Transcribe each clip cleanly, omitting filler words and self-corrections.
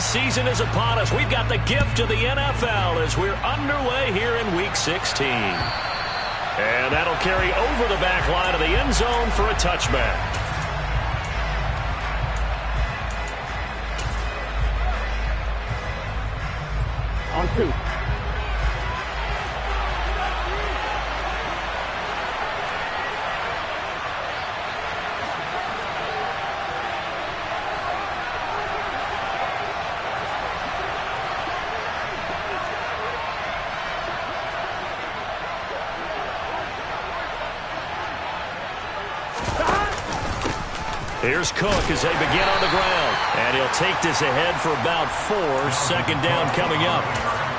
season is upon us. We've got the gift of the NFL as we're underway here in Week 16. And that'll carry over the back line of the end zone for a touchback. On 2. Here's Cook as they begin on the ground. And he'll take this ahead for about 4. Second down coming up.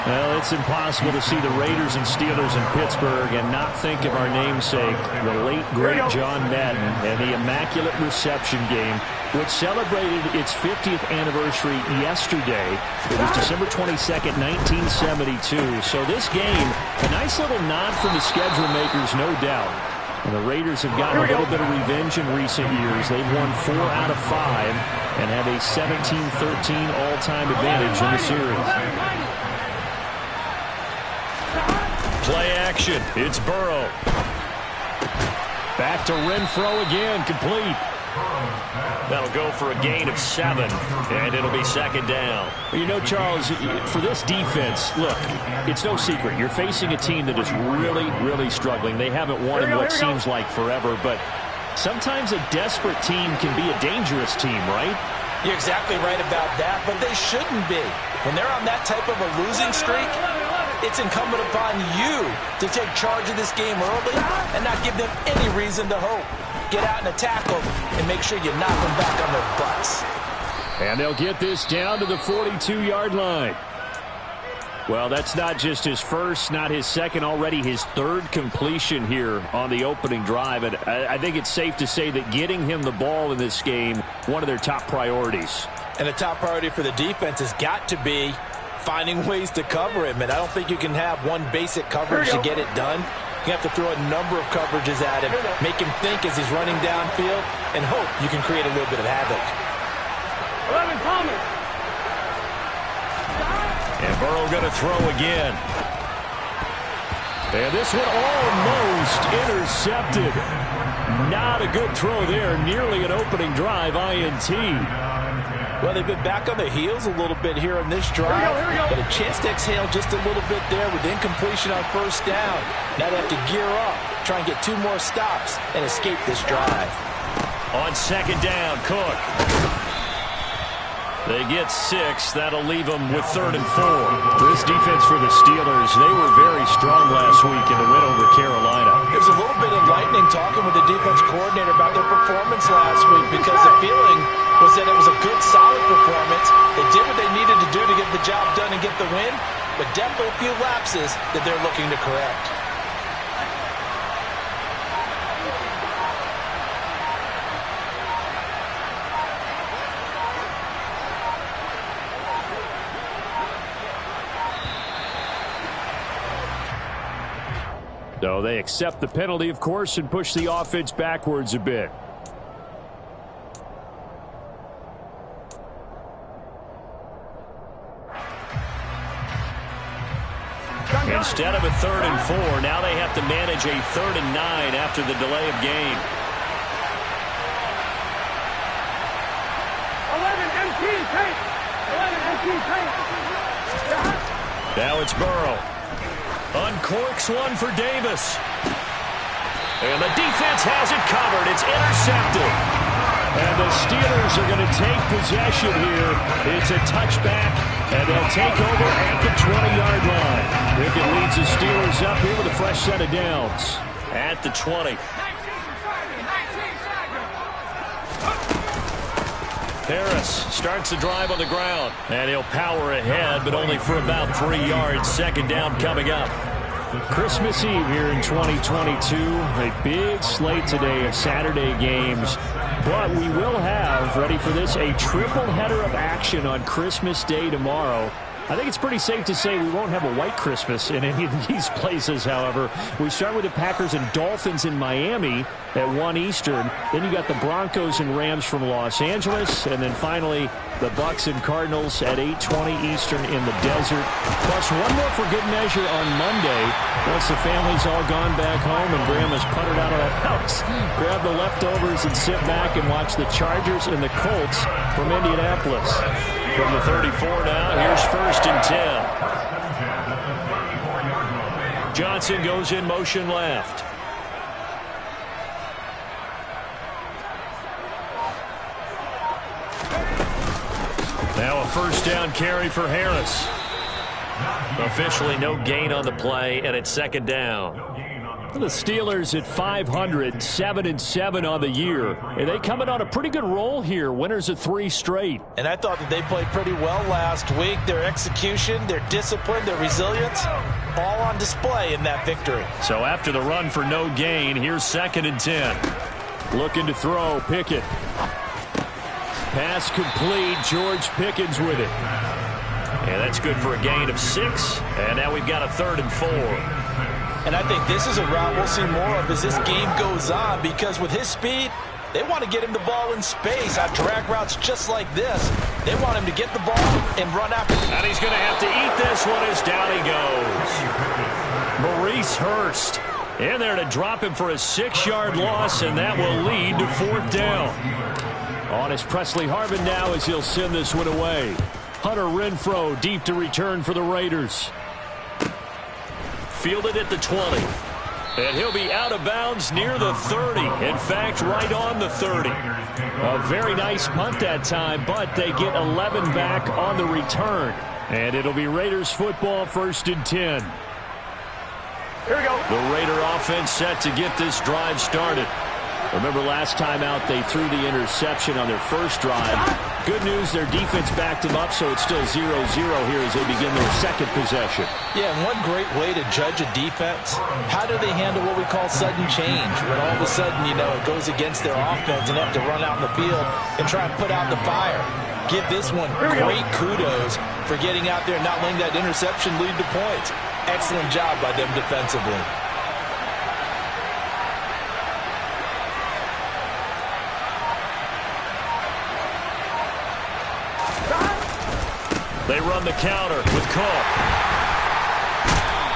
Well, it's impossible to see the Raiders and Steelers in Pittsburgh and not think of our namesake, the late, great John Madden, and the Immaculate Reception game, which celebrated its 50th anniversary yesterday. It was December 22nd, 1972. So this game, a nice little nod from the schedule makers, no doubt. And the Raiders have gotten a little bit of revenge in recent years. They've won 4 out of 5 and have a 17-13 all-time advantage in the series. Play action. It's Burrow. Back to Renfro again, complete. That'll go for a gain of 7, and it'll be second down. Well, you know, Charles, for this defense, look, it's no secret. You're facing a team that is really, really struggling. They haven't won in what seems like forever, but sometimes a desperate team can be a dangerous team, right? You're exactly right about that, but they shouldn't be. When they're on that type of a losing streak, it's incumbent upon you to take charge of this game early and not give them any reason to hope. Get out and attack them and make sure you knock them back on their butts. And they'll get this down to the 42-yard line. Well, that's not just his first, not his second, already his 3rd completion here on the opening drive. And I think it's safe to say that getting him the ball in this game, one of their top priorities. And the top priority for the defense has got to be finding ways to cover him. And I don't think you can have one basic coverage to get it done. You have to throw a number of coverages at him, make him think as he's running downfield, and hope you can create a little bit of havoc. 11 Thomas. And Burrow going to throw again. And this one almost intercepted. Not a good throw there. Nearly an opening drive INT. Well, they've been back on their heels a little bit here on this drive, but a chance to exhale just a little bit there with incompletion on first down. Now they have to gear up, try and get 2 more stops, and escape this drive. On second down, Cook. They get 6. That'll leave them with 3rd and 4. This defense for the Steelers, they were very strong last week in the win over Carolina. It was a little bit enlightening talking with the defense coordinator about their performance last week because the feeling was that it was a good, solid performance. They did what they needed to do to get the job done and get the win, but definitely a few lapses that they're looking to correct. So they accept the penalty, of course, and push the offense backwards a bit. Instead of a 3rd and 4, now they have to manage a 3rd and 9 after the delay of game. 11 MT tape. 11 MT tape. Now it's Burrow. Uncorks one for Davis. And the defense has it covered. It's intercepted. And the Steelers are going to take possession here. It's a touchback, and they'll take over at the 20-yard line. It leads the Steelers up here with a fresh set of downs. At the 20. Harris starts the drive on the ground. And he'll power ahead, but only for about 3 yards. Second down coming up. Christmas Eve here in 2022. A big slate today of Saturday games. But we will have, ready for this, a triple header of action on Christmas Day tomorrow. I think it's pretty safe to say we won't have a white Christmas in any of these places, however. We start with the Packers and Dolphins in Miami at 1 Eastern. Then you got the Broncos and Rams from Los Angeles. And then finally, the Bucs and Cardinals at 8:20 Eastern in the desert. Plus one more for good measure on Monday. Once the family's all gone back home and Grandma's puttered out of the house, grab the leftovers and sit back and watch the Chargers and the Colts from Indianapolis. From the 34 now, here's 1st and 10. Johnson goes in motion left. Now a 1st down carry for Harris. Officially no gain on the play, and it's 2nd down. The Steelers at 500, 7-7 on the year. And they coming on a pretty good roll here. Winners of 3 straight. And I thought that they played pretty well last week. Their execution, their discipline, their resilience, all on display in that victory. So after the run for no gain, here's 2nd and 10. Looking to throw, Pickett. Pass complete, George Pickens with it. And that's good for a gain of 6. And now we've got a 3rd and 4. And I think this is a route we'll see more of as this game goes on, because with his speed, they want to get him the ball in space on drag routes just like this. They want him to get the ball and run after. And he's going to have to eat this one as down he goes. Maurice Hurst in there to drop him for a 6-yard loss, and that will lead to 4th down. On is Presley Harvin now as he'll send this one away. Hunter Renfrow deep to return for the Raiders. Fielded at the 20. And he'll be out of bounds near the 30. In fact, right on the 30. A very nice punt that time, but they get 11 back on the return. And it'll be Raiders football, 1st and 10. Here we go. The Raider offense set to get this drive started. Remember last time out they threw the interception on their first drive. Good news, their defense backed them up, so it's still 0-0 here as they begin their 2nd possession. Yeah, and one great way to judge a defense, how do they handle what we call sudden change? When all of a sudden, you know, it goes against their offense and they have to run out in the field and try and put out the fire. Give this one great kudos for getting out there and not letting that interception lead to points. Excellent job by them defensively. They run the counter with Cook.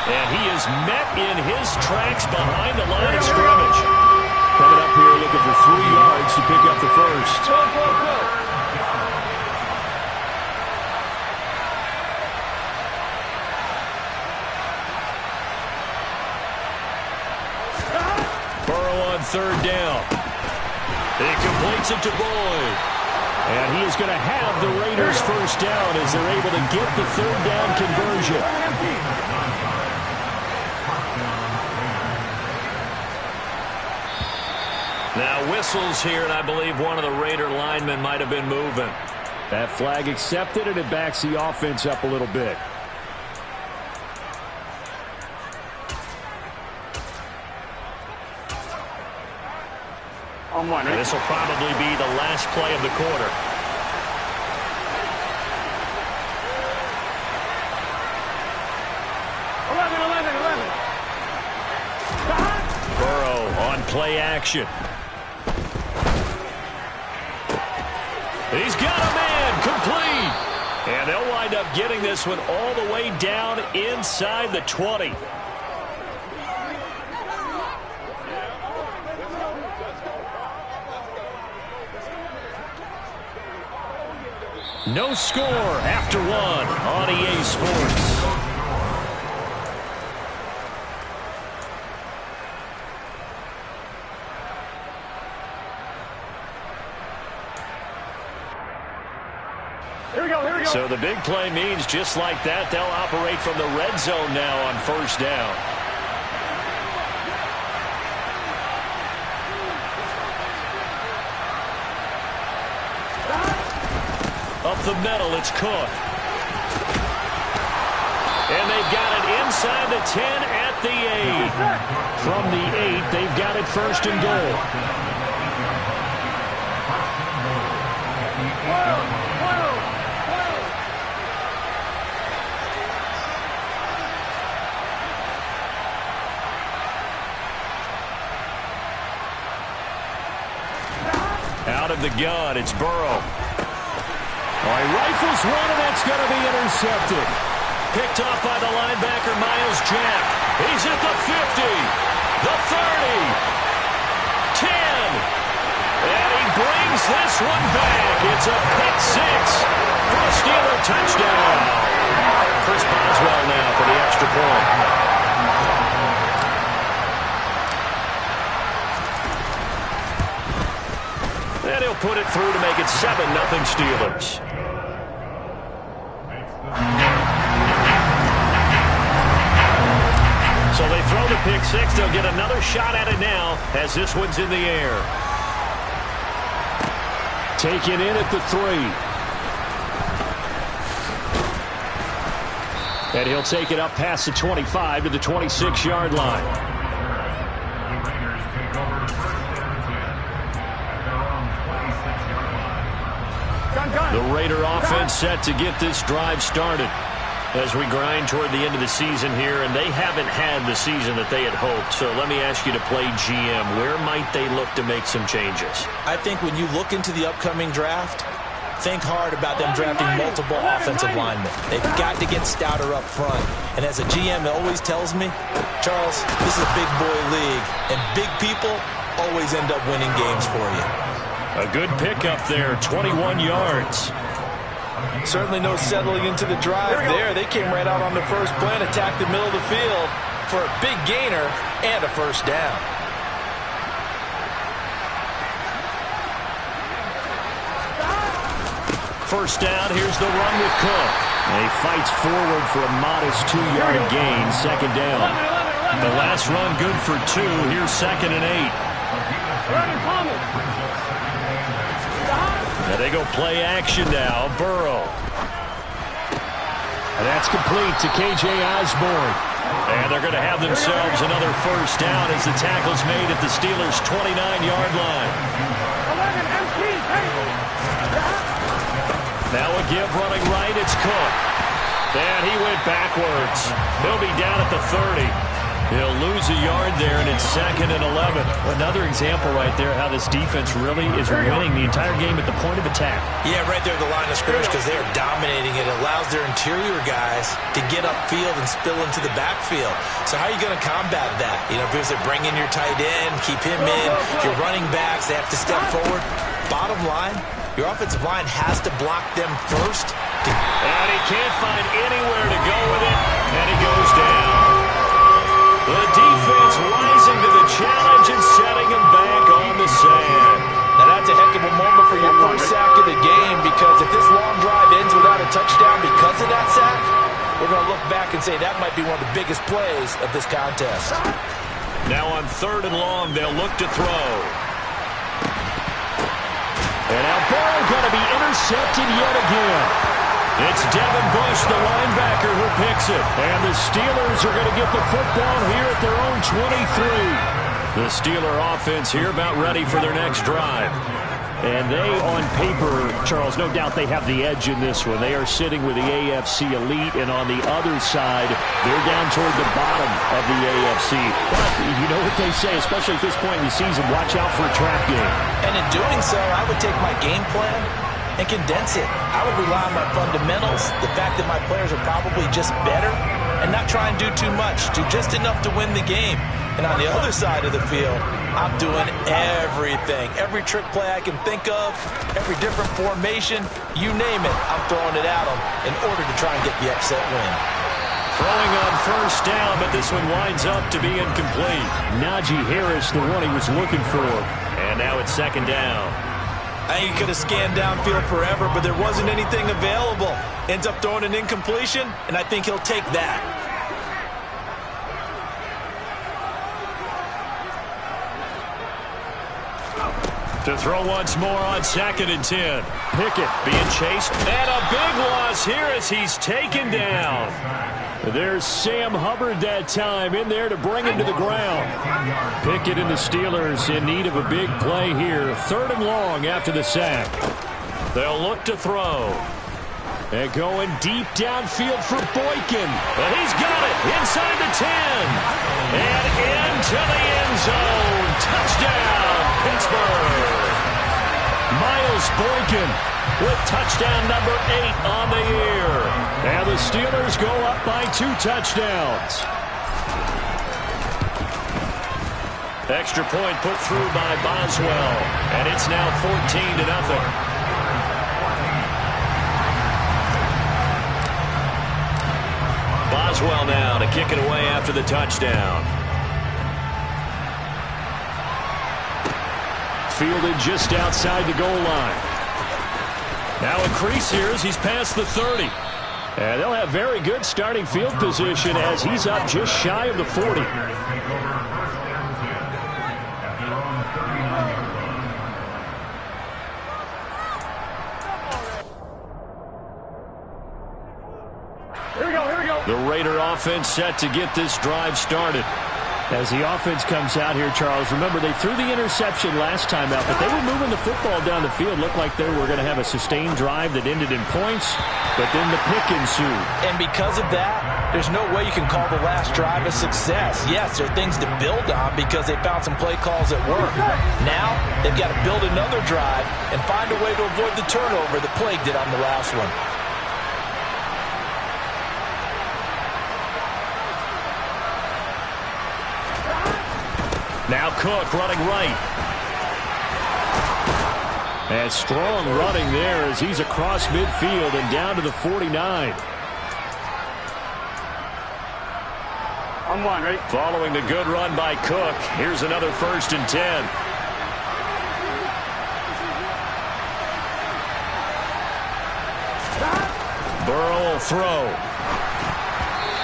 And he is met in his tracks behind the line of scrimmage. Coming up here looking for 3 yards to pick up the 1st. Burrow on 3rd down. He completes it to Boyd. And he is going to have the Raiders 1st down as they're able to get the 3rd down conversion. Now whistles here, and I believe one of the Raider linemen might have been moving. That flag accepted, and it backs the offense up a little bit. And this will probably be the last play of the quarter. Burrow on play action. He's got a man complete. And they'll wind up getting this one all the way down inside the 20. No score after 1 on EA Sports. Here we go. So the big play means just like that, they'll operate from the red zone now on 1st down. Up the middle, it's Cook. And they've got it inside the 10 at the 8. From the 8, they've got it 1st and goal. of the gun. It's Burrow. All right, rifles one, and that's going to be intercepted. Picked off by the linebacker, Miles Jack. He's at the 50, the 30, 10. And he brings this one back. It's a pick six for a Steeler touchdown. Chris Boswell now for the extra point. And he'll put it through to make it 7-0 Steelers. So they throw the pick six. They'll get another shot at it now as this one's in the air. Taken in at the 3. And he'll take it up past the 25 to the 26-yard line. The Raider offense set to get this drive started as we grind toward the end of the season here, and they haven't had the season that they had hoped. So let me ask you to play GM. Where might they look to make some changes? I think when you look into the upcoming draft, think hard about them drafting multiple offensive linemen. They've got to get stouter up front. And as a GM, it always tells me, Charles, this is a big boy league, and big people always end up winning games for you. A good pickup there, 21 yards. Certainly no settling into the drive there. They came right out on the first play and attacked the middle of the field for a big gainer and a first down. First down, here's the run with Cook. And he fights forward for a modest 2-yard gain, second down. The last run good for 2. Here's 2nd and 8. Now they go play action now. Burrow. And that's complete to K.J. Osborne. And they're going to have themselves another first down as the tackle's made at the Steelers' 29-yard line. Now a give running right. It's Cook. And he went backwards. He'll be down at the 30. He'll lose a yard there, and it's 2nd and 11. Another example right there how this defense really is winning the entire game at the point of attack. Yeah, right there at the line of scrimmage because they are dominating it. It allows their interior guys to get upfield and spill into the backfield. So how are you going to combat that? You know, if they bring in your tight end, keep him in, your running backs, they have to step forward. Bottom line, your offensive line has to block them first. And he can't find anywhere to go with it, and he goes down. The defense rising to the challenge and setting him back on the sand. Now that's a heck of a moment for your first sack of the game, because if this long drive ends without a touchdown because of that sack, we're going to look back and say that might be one of the biggest plays of this contest. Now on 3rd and long, they'll look to throw. And now Burrow going to be intercepted yet again. It's Devin Bush, the linebacker, who picks it. And the Steelers are going to get the football here at their own 23. The Steeler offense here about ready for their next drive. And they, on paper, Charles, no doubt they have the edge in this one. They are sitting with the AFC elite, and on the other side, they're down toward the bottom of the AFC. But you know what they say, especially at this point in the season, watch out for a trap game. And in doing so, I would take my game plan and condense it. I would rely on my fundamentals, the fact that my players are probably just better, and not try and do too much, do just enough to win the game. And on the other side of the field, I'm doing everything. Every trick play I can think of, every different formation, you name it, I'm throwing it at them in order to try and get the upset win. Throwing on first down, but this one winds up to be incomplete. Najee Harris, the one he was looking for. And now it's 2nd down. I think he could have scanned downfield forever, but there wasn't anything available. Ends up throwing an incompletion, and I think he'll take that. To throw once more on 2nd and 10. Pickett being chased. And a big loss here as he's taken down. There's Sam Hubbard that time in there to bring him to the ground. Pickett and the Steelers in need of a big play here. 3rd and long after the sack. They'll look to throw. And going deep downfield for Boykin. And he's got it inside the 10. And into the end zone. Touchdown, Pittsburgh. Miles Boykin with touchdown number 8 on the year. And the Steelers go up by 2 touchdowns. Extra point put through by Boswell. And it's now 14-0. Boswell now to kick it away after the touchdown. Fielded just outside the goal line. Now a crease here as he's past the 30. And they'll have very good starting field position as he's up just shy of the 40. The Raider offense set to get this drive started. As the offense comes out here, Charles, remember they threw the interception last time out, but they were moving the football down the field. Looked like they were going to have a sustained drive that ended in points, but then the pick ensued. And because of that, there's no way you can call the last drive a success. Yes, there are things to build on because they found some play calls that work. Now, they've got to build another drive and find a way to avoid the turnover the play did on the last one. Now Cook running right. And strong running there as he's across midfield and down to the 49. On one, ready? Following the good run by Cook, here's another 1st and 10. Burrow will throw.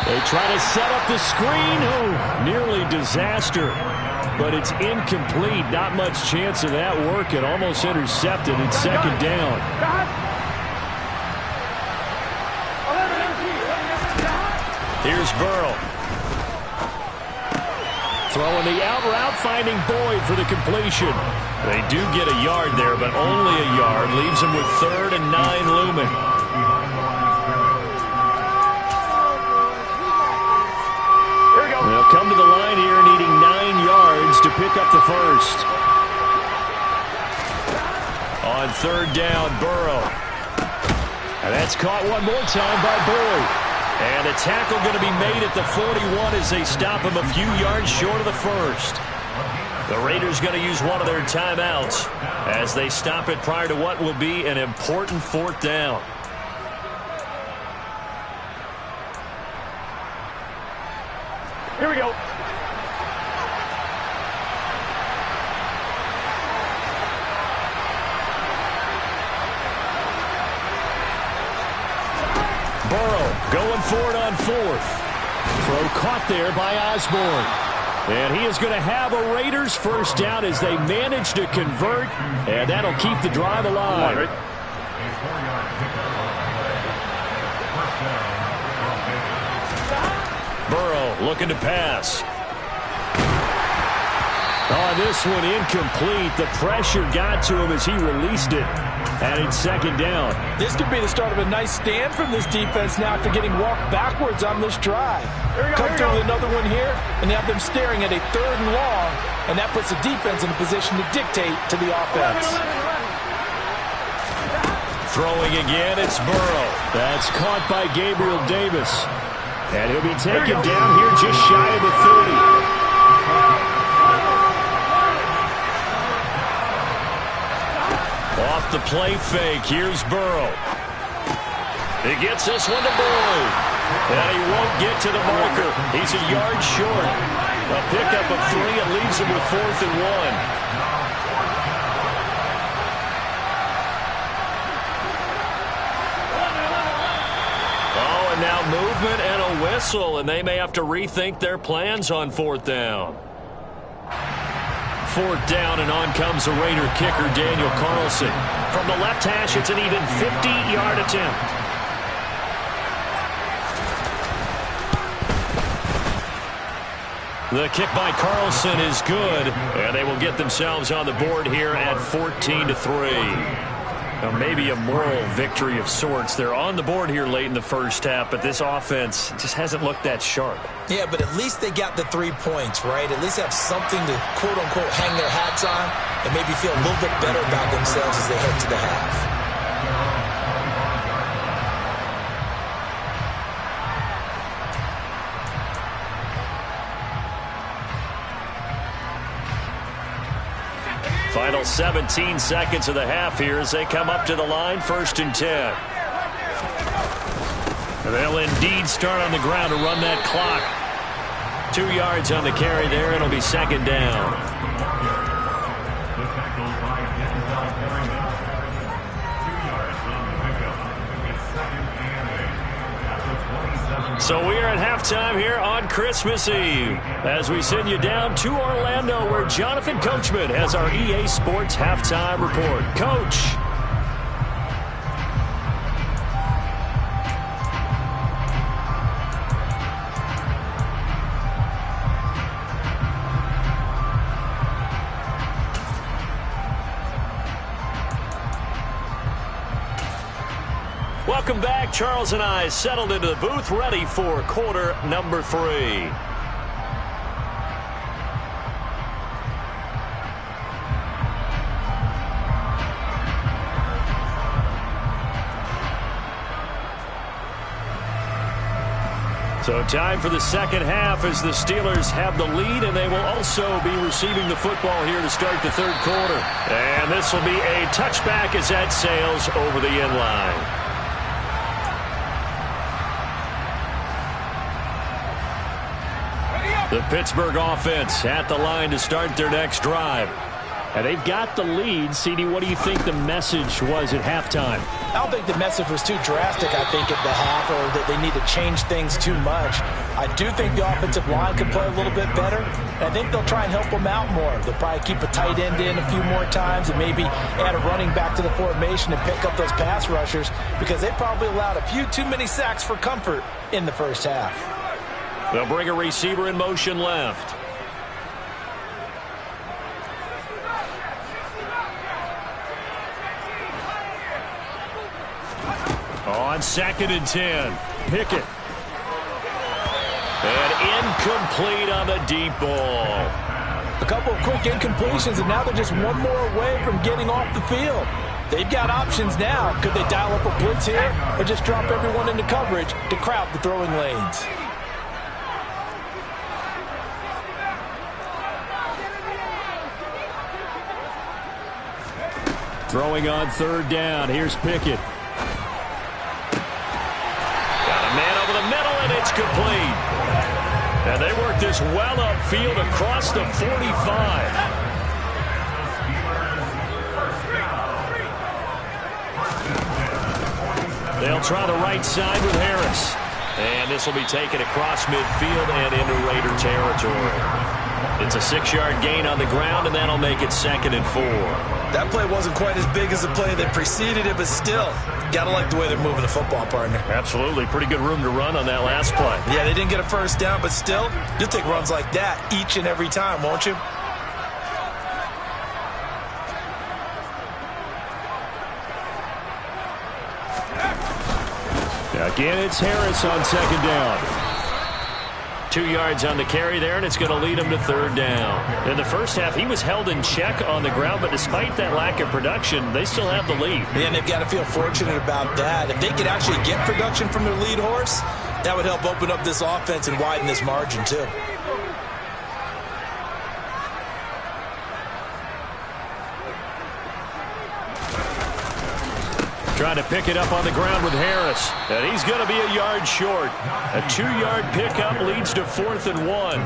They try to set up the screen. Oh, nearly disaster. But it's incomplete. Not much chance of that working. Almost intercepted. It's 2nd down. Here's Burrow. Throwing the out route, finding Boyd for the completion. They do get a yard there, but only a yard. Leaves them with 3rd and 9 looming. They'll come to the line here needing 9 yards to pick up the 1st. On 3rd down, Burrow. And that's caught one more time by Boyd. And a tackle going to be made at the 41 as they stop him a few yards short of the 1st. The Raiders going to use one of their timeouts as they stop it prior to what will be an important 4th down. Here we go. Burrow going for it on 4th. Throw caught there by Osborne. And he is going to have a Raiders 1st down as they manage to convert. And that'll keep the drive alive. Burrow looking to pass. On this one, incomplete. The pressure got to him as he released it. And it's 2nd down. This could be the start of a nice stand from this defense now after getting walked backwards on this drive. Come through with another one here and have them staring at a 3rd and long, and that puts the defense in a position to dictate to the offense. Throwing again, it's Burrow. That's caught by Gabriel Davis. And he'll be taken down here just shy of the 30. Off the play fake, here's Burrow. He gets this one to Boyd. And he won't get to the marker. He's a yard short. A pickup of 3, it leaves him with 4th and 1. And now movement and a whistle, and they may have to rethink their plans on 4th down. 4th down, and on comes the Raider kicker, Daniel Carlson. From the left hash, it's an even 50-yard attempt. The kick by Carlson is good, and they will get themselves on the board here at 14-3. Maybe a moral victory of sorts. They're on the board here late in the first half, but this offense just hasn't looked that sharp. Yeah, but at least they got the 3 points, right? At least have something to, quote-unquote, hang their hats on and maybe feel a little bit better about themselves as they head to the half. Final 17 seconds of the half here as they come up to the line, 1st and 10. They'll indeed start on the ground to run that clock. 2 yards on the carry there. It'll be 2nd down. So we are at halftime here on Christmas Eve as we send you down to Orlando where Jonathan Coachman has our EA Sports Halftime Report. Coach. Welcome back. Charles and I settled into the booth, ready for quarter number 3. So time for the second half as the Steelers have the lead, and they will also be receiving the football here to start the third quarter. And this will be a touchback as that sails over the end line. The Pittsburgh offense at the line to start their next drive. And they've got the lead. CD, what do you think the message was at halftime? I don't think the message was too drastic, I think, at the half, or that they need to change things too much. I do think the offensive line could play a little bit better. And I think they'll try and help them out more. They'll probably keep a tight end in a few more times and maybe add a running back to the formation and pick up those pass rushers because they probably allowed a few too many sacks for comfort in the first half. They'll bring a receiver in motion left. On 2nd and 10, Pickett. And incomplete on the deep ball. A couple of quick incompletions, and now they're just one more away from getting off the field. They've got options now. Could they dial up a blitz here or just drop everyone into coverage to crowd the throwing lanes? Throwing on 3rd down. Here's Pickett. Got a man over the middle, and it's complete. And they work this well upfield across the 45. They'll try the right side with Harris. And this will be taken across midfield and into Raider territory. It's a 6-yard gain on the ground, and that'll make it 2nd and 4. That play wasn't quite as big as the play that preceded it, but still, got to like the way they're moving the football, partner. Absolutely. Pretty good room to run on that last play. Yeah, they didn't get a first down, but still, you'll take runs like that each and every time, won't you? Again, it's Harris on 2nd down. 2 yards on the carry there, and it's going to lead him to 3rd down. In the first half, he was held in check on the ground, but despite that lack of production, they still have the lead. And they've got to feel fortunate about that. If they could actually get production from their lead horse, that would help open up this offense and widen this margin, too. Trying to pick it up on the ground with Harris. And he's going to be a yard short. A 2-yard pickup leads to 4th and 1.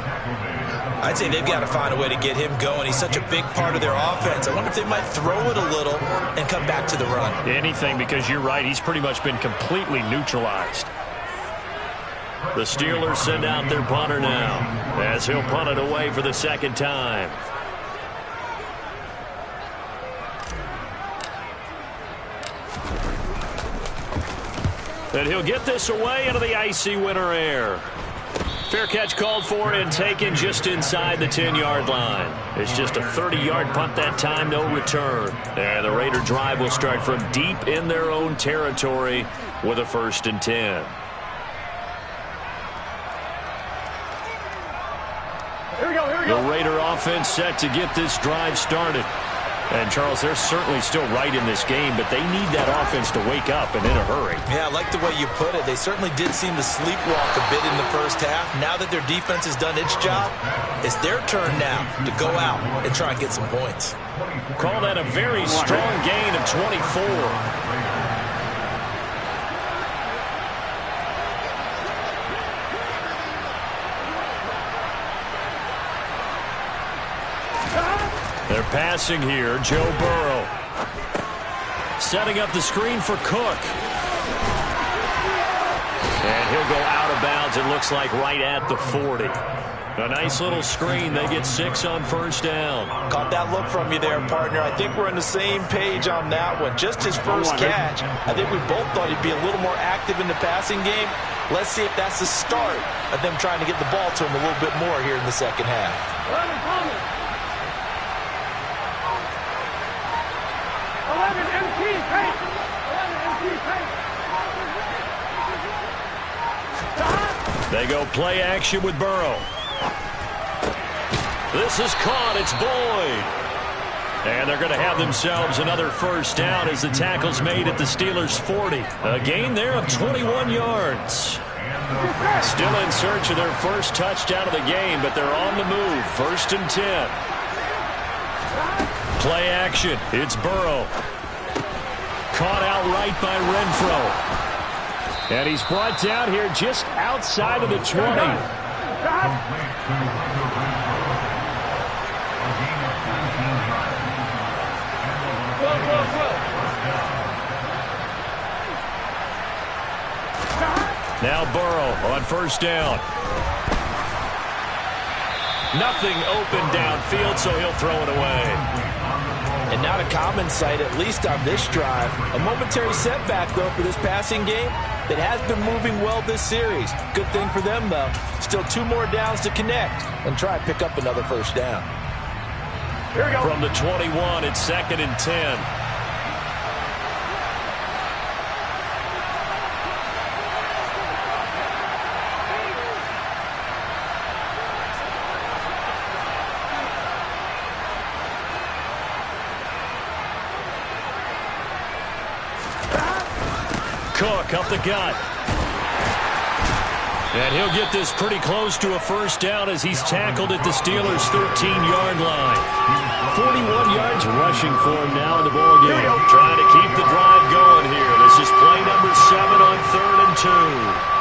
I'd say they've got to find a way to get him going. He's such a big part of their offense. I wonder if they might throw it a little and come back to the run. Anything, because you're right. He's pretty much been completely neutralized. The Steelers send out their punter now as he'll punt it away for the 2nd time. And he'll get this away into the icy winter air. Fair catch called for and taken just inside the 10-yard line. It's just a 30-yard punt that time, no return. And the Raider drive will start from deep in their own territory with a 1st and 10. Here we go. The Raider offense set to get this drive started. And, Charles, they're certainly still right in this game, but they need that offense to wake up and in a hurry. Yeah, I like the way you put it. They certainly did seem to sleepwalk a bit in the first half. Now that their defense has done its job, it's their turn now to go out and try and get some points. Call that a very strong gain of 24. They're passing here. Joe Burrow setting up the screen for Cook. And he'll go out of bounds, it looks like, right at the 40. A nice little screen. They get 6 on 1st down. Caught that look from you there, partner. I think we're on the same page on that one. Just his first catch. I think we both thought he'd be a little more active in the passing game. Let's see if that's the start of them trying to get the ball to him a little bit more here in the second half. 11 MT, pace. 11 MT, pace. They go play action with Burrow. This is caught. It's Boyd. And they're going to have themselves another 1st down as the tackle's made at the Steelers' 40. A gain there of 21 yards. Still in search of their first touchdown of the game, but they're on the move. 1st and 10. Play action. It's Burrow. Caught outright by Renfro. And he's brought down here just outside of the 20. Now Burrow on 1st down. Nothing open downfield, so he'll throw it away. And not a common sight, at least on this drive. A momentary setback, though, for this passing game that has been moving well this series. Good thing for them, though. Still 2 more downs to connect and try and pick up another 1st down. Here we go. From the 21, it's 2nd and 10. Cook up the gut. And he'll get this pretty close to a 1st down as he's tackled at the Steelers' 13-yard line. 41 yards rushing for him now in the ballgame. Trying to keep the drive going here. This is play number 7 on 3rd and 2.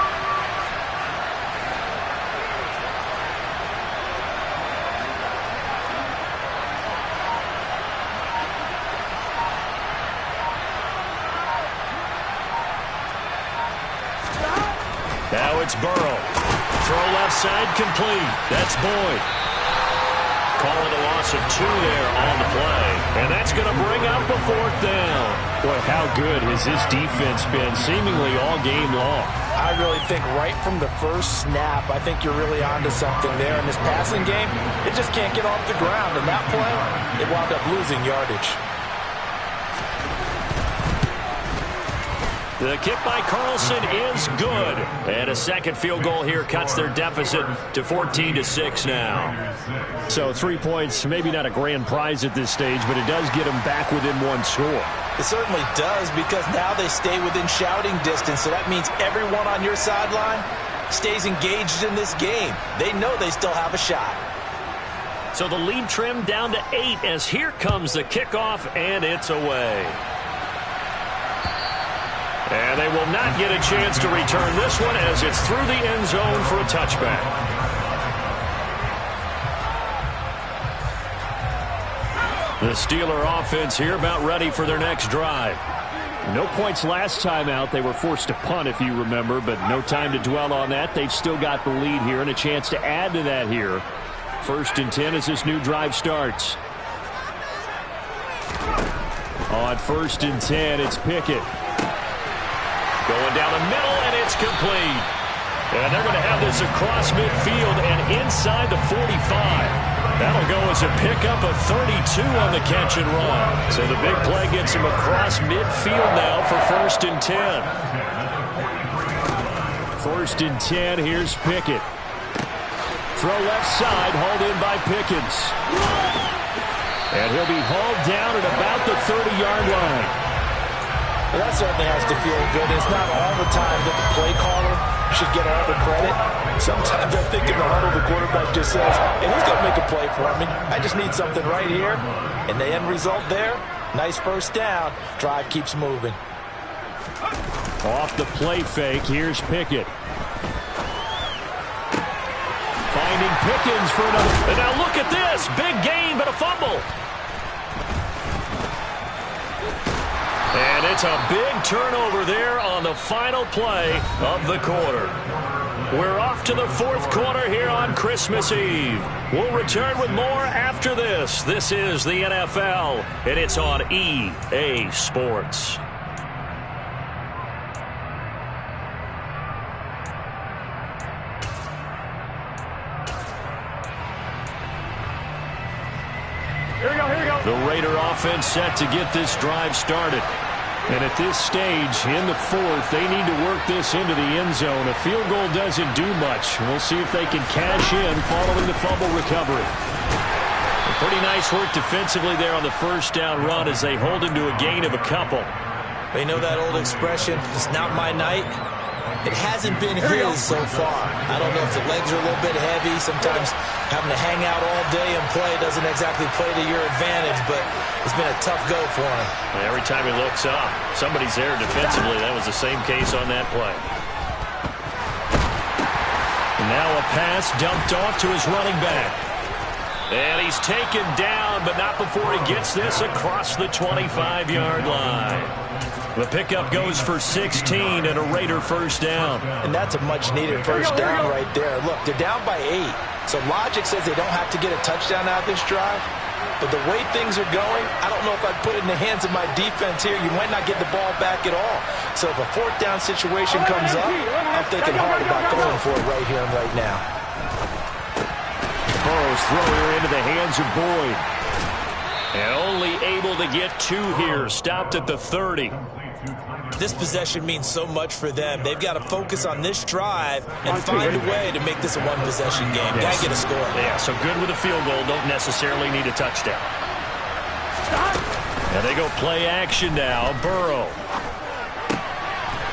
Now it's Burrow. Throw left side complete. That's Boyd. Calling a loss of 2 there on the play. And that's going to bring up a 4th down. Boy, how good has this defense been seemingly all game long? I really think right from the first snap, I think you're really onto something there. In this passing game, it just can't get off the ground. And that play, it wound up losing yardage. The kick by Carlson is good. And a second field goal here cuts their deficit to 14-6 now. So 3 points, maybe not a grand prize at this stage, but it does get them back within 1 score. It certainly does, because now they stay within shouting distance. So that means everyone on your sideline stays engaged in this game. They know they still have a shot. So the lead trimmed down to 8 as here comes the kickoff, and it's away. And they will not get a chance to return this one as it's through the end zone for a touchback. The Steeler offense here about ready for their next drive. No points last time out. They were forced to punt, if you remember, but no time to dwell on that. They've still got the lead here and a chance to add to that here. 1st and 10 as this new drive starts. On 1st and 10, it's Pickett. Going down the middle, and it's complete. And they're going to have this across midfield and inside the 45. That'll go as a pickup of 32 on the catch and run. So the big play gets him across midfield now for 1st and 10. 1st and 10, here's Pickett. Throw left side, hauled in by Pickens. And he'll be hauled down at about the 30-yard line. Well, that certainly has to feel good. It's not all the time that the play caller should get all the credit. Sometimes I think in the huddle, the quarterback just says, and he's going to make a play for me. I just need something right here. And the end result there, nice 1st down. Drive keeps moving. Off the play fake, here's Pickett. Finding Pickens for another. And now look at this. Big gain, but a fumble. And it's a big turnover there on the final play of the quarter. We're off to the 4th quarter here on Christmas Eve. We'll return with more after this. This is the NFL, and it's on EA Sports. Here we go, here we go. The Raider offense set to get this drive started. And at this stage, in the 4th, they need to work this into the end zone. A field goal doesn't do much. We'll see if they can cash in following the fumble recovery. Pretty nice work defensively there on the 1st down run as they hold into a gain of a couple. They know that old expression, it's not my night. It hasn't been his so far. I don't know if the legs are a little bit heavy. Sometimes having to hang out all day and play doesn't exactly play to your advantage, but it's been a tough go for him. Every time he looks up, somebody's there defensively. That was the same case on that play. And now a pass dumped off to his running back. And he's taken down, but not before he gets this across the 25-yard line. The pickup goes for 16 and a Raider 1st down. And that's a much-needed 1st down right there. Look, they're down by 8. So logic says they don't have to get a touchdown out of this drive. But the way things are going, I don't know if I'd put it in the hands of my defense here. You might not get the ball back at all. So if a 4th down situation comes up, I'm thinking hard about going for it right here and right now. Burrow's throw here into the hands of Boyd. And only able to get 2 here. Stopped at the 30. This possession means so much for them. They've got to focus on this drive and find a way to make this a one-possession game. Got to get a score. Yeah, so good with a field goal. Don't necessarily need a touchdown. And they go play action now. Burrow.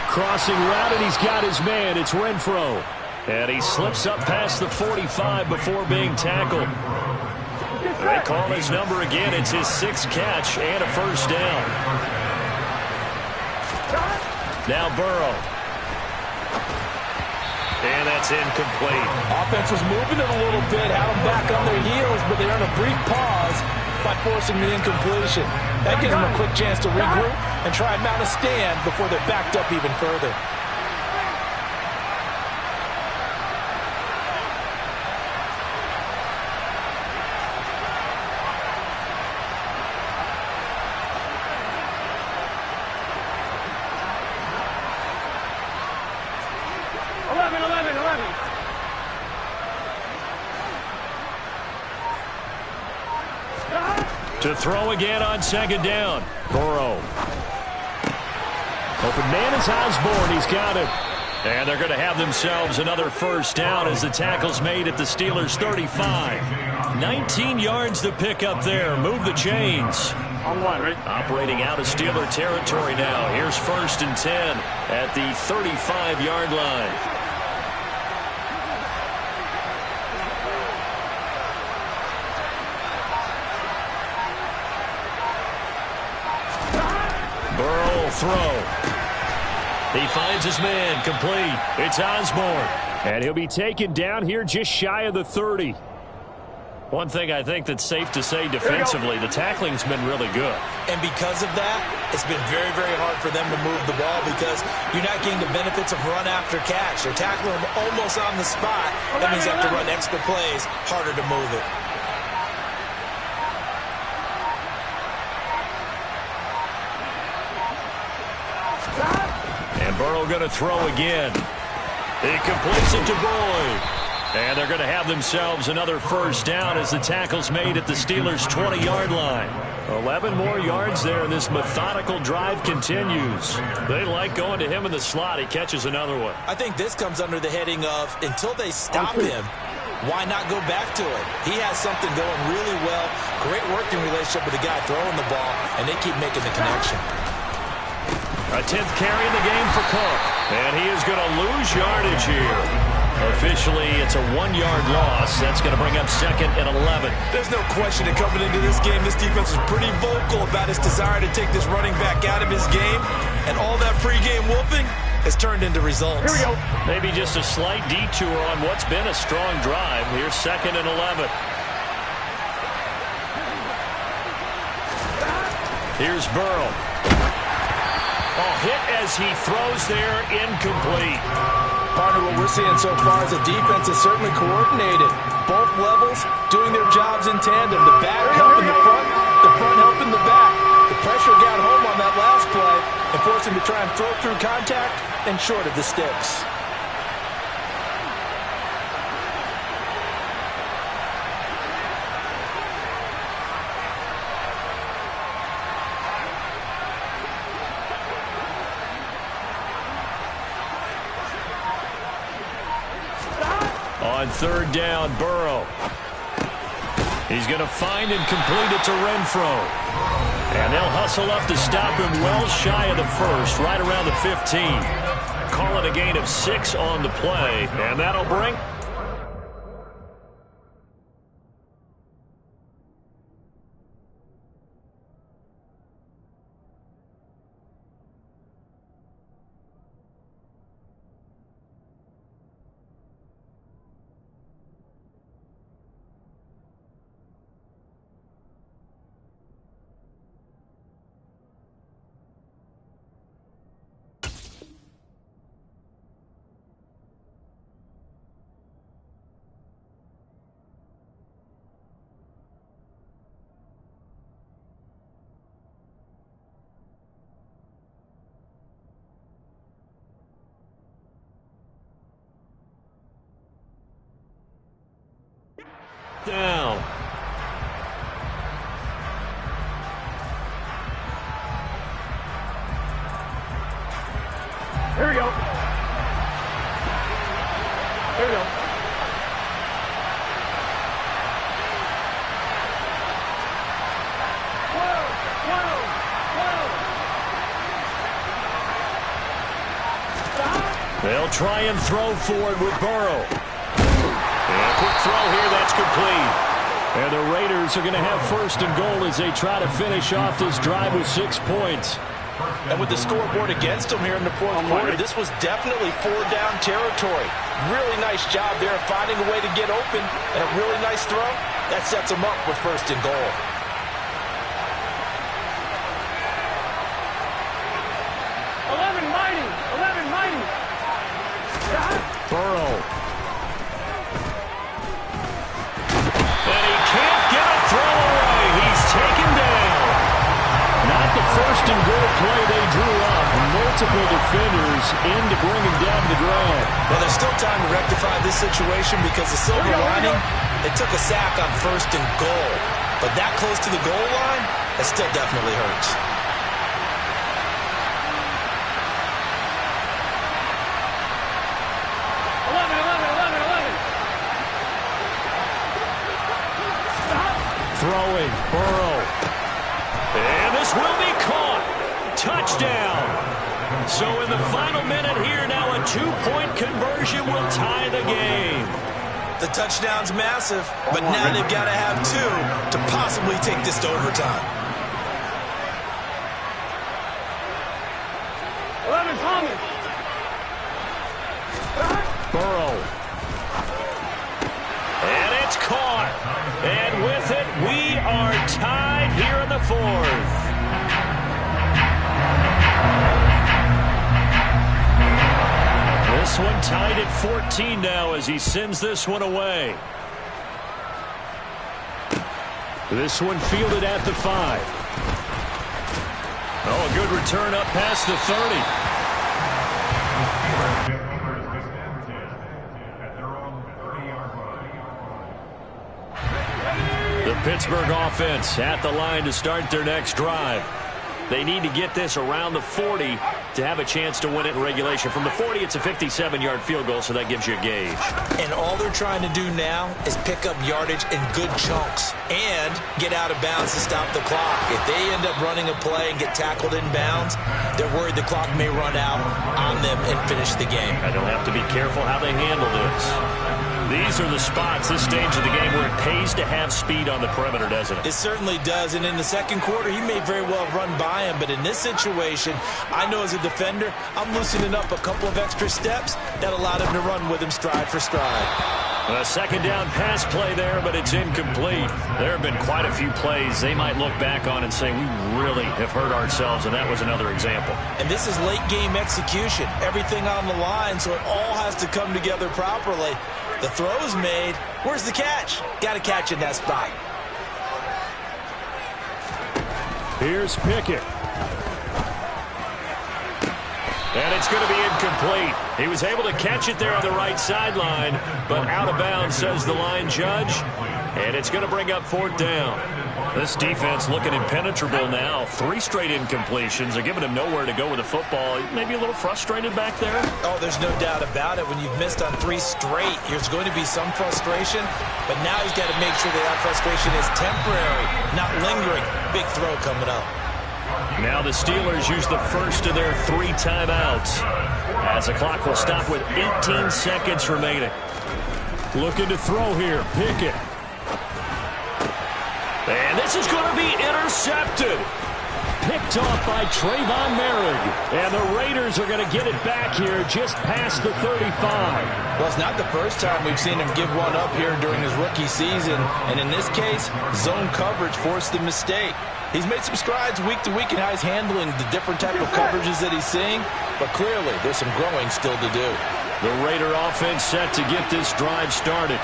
Crossing route, and he's got his man. It's Renfro. And he slips up past the 45 before being tackled. They call his number again. It's his 6th catch and a 1st down. Now Burrow. And that's incomplete. Offense was moving it a little bit, had them back on their heels, but they earned a brief pause by forcing the incompletion. That gives them a quick chance to regroup and try and mount a stand before they're backed up even further. To throw again on 2nd down. Burrow. Open man is Osborne. He's got it. And they're going to have themselves another 1st down as the tackle's made at the Steelers' 35. 19 yards to pick up there. Move the chains. On 1, right? Operating out of Steeler territory now. Here's 1st and 10 at the 35-yard line. Burrow throw. He finds his man, complete. It's Osborne. And he'll be taken down here just shy of the 30. One thing I think that's safe to say defensively, the tackling's been really good. And because of that, it's been very, very hard for them to move the ball because you're not getting the benefits of run after catch. They're tackling them almost on the spot. That means you have to run extra plays, harder to move it. And Burrow going to throw again. He completes it to Boyd. And they're going to have themselves another first down as the tackle's made at the Steelers' 20-yard line. 11 more yards there, and this methodical drive continues. They like going to him in the slot. He catches another one. I think this comes under the heading of until they stop him, why not go back to it? He has something going really well. Great working relationship with the guy throwing the ball, and they keep making the connection. A 10th carry in the game for Cook. And he is going to lose yardage here. Officially, it's a 1-yard loss. That's going to bring up 2nd and 11. There's no question that coming into this game, this defense is pretty vocal about its desire to take this running back out of his game. And all that pregame wolfing has turned into results. Here we go. Maybe just a slight detour on what's been a strong drive. Here's 2nd and 11. Here's Burrow. Oh, hit as he throws there, incomplete. Partner, what we're seeing so far is the defense is certainly coordinated. Both levels doing their jobs in tandem. The back helping the front helping the back. The pressure got home on that last play and forced him to try and throw through contact and short of the sticks. On 3rd down, Burrow. He's going to find and complete it to Renfro. And they'll hustle up to stop him well shy of the first, right around the 15. Call it a gain of 6 on the play, and that'll bring... down. Here we go. Here we go. They'll try and throw forward with Burrow. And a quick throw here, that's complete. And the Raiders are going to have 1st and goal as they try to finish off this drive with 6 points. And with the scoreboard against them here in the 4th quarter, this was definitely 4-down territory. Really nice job there of finding a way to get open, and a really nice throw. That sets them up with 1st and goal. Burrow. And he can't get a throw away. He's taken down. Not the 1st and goal play they drew up. Multiple defenders in to bring him down to the ground. Well, there's still time to rectify this situation because the silver lining, they took a sack on 1st and goal. But that close to the goal line, that still definitely hurts. Throwing, Burrow. And this will be caught. Touchdown. So in the final minute here, now a 2-point conversion will tie the game. The touchdown's massive, but now they've got to have 2 to possibly take this to overtime. 11 Thomas. Burrow. And it's caught. And with it, we are tied here in the 4th. This one tied at 14 now as he sends this one away. This one fielded at the 5. Oh, a good return up past the 30. Pittsburgh offense at the line to start their next drive. They need to get this around the 40 to have a chance to win it in regulation. From the 40, it's a 57-yard field goal, so that gives you a gauge. And all they're trying to do now is pick up yardage in good chunks and get out of bounds to stop the clock. If they end up running a play and get tackled in bounds, they're worried the clock may run out on them and finish the game. And they'll have to be careful how they handle this. These are the spots, this stage of the game, where it pays to have speed on the perimeter, doesn't it? It certainly does, and in the second quarter, he may very well run by him, but in this situation, I know as a defender, I'm loosening up a couple of extra steps that allowed him to run with him stride for stride. A second down pass play there, but it's incomplete. There have been quite a few plays they might look back on and say, we really have hurt ourselves, and that was another example. And this is late game execution. Everything on the line, so it all has to come together properly. The throw's made. Where's the catch? Got to catch in that spot. Here's Pickett. And it's going to be incomplete. He was able to catch it there on the right sideline, but out of bounds, says the line judge. And it's going to bring up fourth down. This defense looking impenetrable now. 3 straight incompletions. They're giving him nowhere to go with the football. Maybe a little frustrated back there. Oh, there's no doubt about it. When you've missed on 3 straight, there's going to be some frustration. But now he's got to make sure that frustration is temporary, not lingering. Big throw coming up. Now the Steelers use the first of their 3 timeouts, as the clock will stop with 18 seconds remaining. Looking to throw here. Pickett. And this is going to be intercepted. Picked off by Trayvon Merrick. And the Raiders are going to get it back here just past the 35. Well, it's not the first time we've seen him give one up here during his rookie season. And in this case, zone coverage forced the mistake. He's made some strides week to week in how he's handling the different type of coverages that he's seeing. But clearly, there's some growing still to do. The Raider offense set to get this drive started.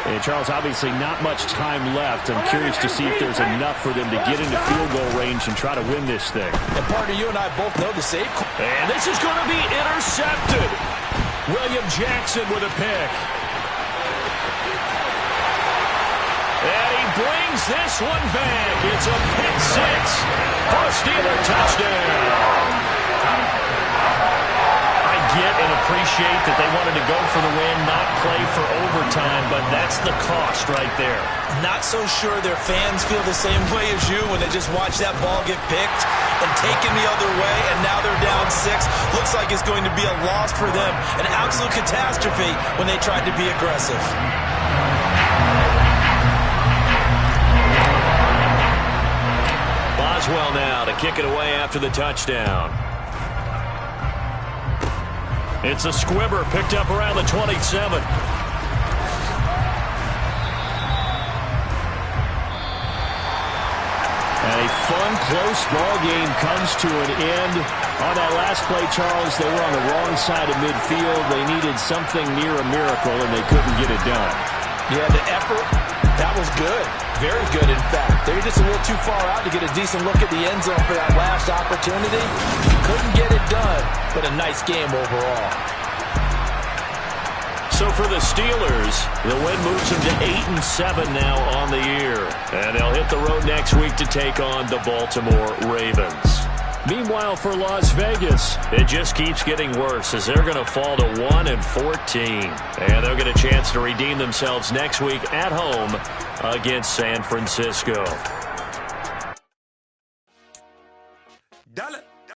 And Charles, obviously not much time left. I'm curious to see if there's enough for them to get into field goal range and try to win this thing. And partner, you and I both know the same. And this is going to be intercepted. William Jackson with a pick. And he brings this one back. It's a pick 6 for a Steeler touchdown. Get and appreciate that they wanted to go for the win, not play for overtime, but that's the cost right there. Not so sure their fans feel the same way as you when they just watch that ball get picked and taken the other way, and now they're down 6. Looks like it's going to be a loss for them, an absolute catastrophe when they tried to be aggressive. Boswell now to kick it away after the touchdown. It's a squibber picked up around the 27. And a fun, close ball game comes to an end. On that last play, Charles, they were on the wrong side of midfield. They needed something near a miracle, and they couldn't get it done. Yeah, the effort, that was good. Very good, in fact. They were just a little too far out to get a decent look at the end zone for that last opportunity. Couldn't get it done, but a nice game overall. So for the Steelers, the win moves them to 8-7 now on the year. And they'll hit the road next week to take on the Baltimore Ravens. Meanwhile, for Las Vegas, it just keeps getting worse as they're going to fall to 1-14. And they'll get a chance to redeem themselves next week at home against San Francisco.